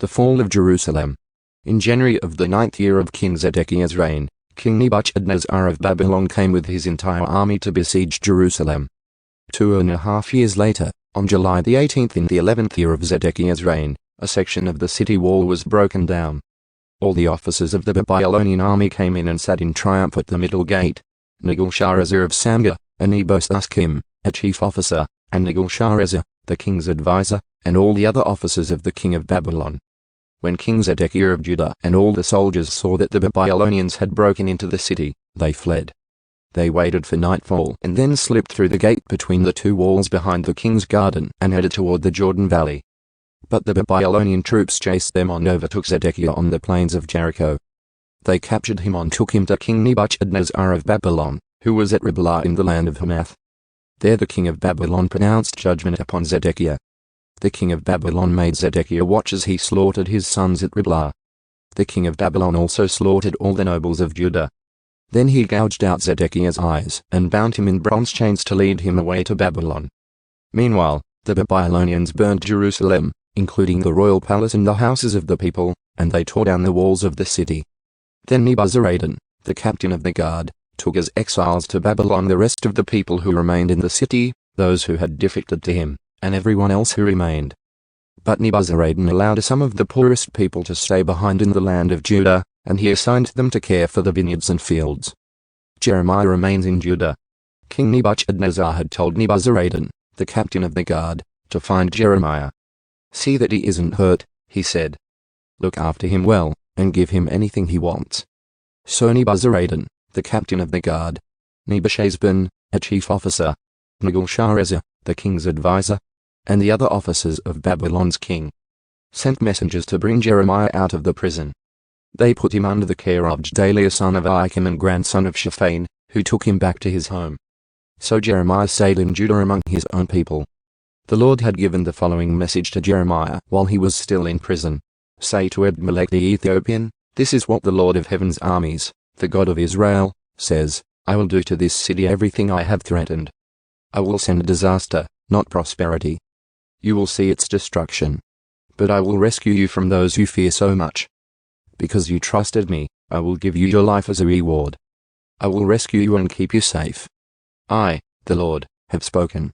The fall of Jerusalem. In January of the 9th year of King Zedekiah's reign, King Nebuchadnezzar of Babylon came with his entire army to besiege Jerusalem. 2.5 years later, on July the 18th in the 11th year of Zedekiah's reign, a section of the city wall was broken down. All the officers of the Babylonian army came in and sat in triumph at the middle gate. Nigel-Sharezer of Samgar, and Nebo-Suskim, a chief officer, and Nigel-Sharezer, the king's advisor, and all the other officers of the king of Babylon. When King Zedekiah of Judah and all the soldiers saw that the Babylonians had broken into the city, they fled. They waited for nightfall and then slipped through the gate between the two walls behind the king's garden and headed toward the Jordan Valley. But the Babylonian troops chased them and overtook Zedekiah on the plains of Jericho. They captured him and took him to King Nebuchadnezzar of Babylon, who was at Riblah in the land of Hamath. There the king of Babylon pronounced judgment upon Zedekiah. The king of Babylon made Zedekiah watch as he slaughtered his sons at Riblah. The king of Babylon also slaughtered all the nobles of Judah. Then he gouged out Zedekiah's eyes and bound him in bronze chains to lead him away to Babylon. Meanwhile, the Babylonians burned Jerusalem, including the royal palace and the houses of the people, and they tore down the walls of the city. Then Nebuzaradan, the captain of the guard, took as exiles to Babylon the rest of the people who remained in the city, those who had defected to him, and everyone else who remained. But Nebuzaradan allowed some of the poorest people to stay behind in the land of Judah, and he assigned them to care for the vineyards and fields. Jeremiah remains in Judah. King Nebuchadnezzar had told Nebuzaradan, the captain of the guard, to find Jeremiah. "See that he isn't hurt," he said. "Look after him well, and give him anything he wants." So Nebuzaradan, the captain of the guard, Nebuchadnezzar, a chief officer, Nigel-Sharezer, the king's advisor, and the other officers of Babylon's king, sent messengers to bring Jeremiah out of the prison. They put him under the care of Gedaliah son of Ahikam and grandson of Shaphan, who took him back to his home. So Jeremiah stayed in Judah among his own people. The Lord had given the following message to Jeremiah while he was still in prison. "Say to Ebed-melech the Ethiopian, this is what the Lord of heaven's armies, the God of Israel, says, I will do to this city everything I have threatened. I will send disaster, not prosperity. You will see its destruction. But I will rescue you from those you fear so much. Because you trusted me, I will give you your life as a reward. I will rescue you and keep you safe. I, the Lord, have spoken."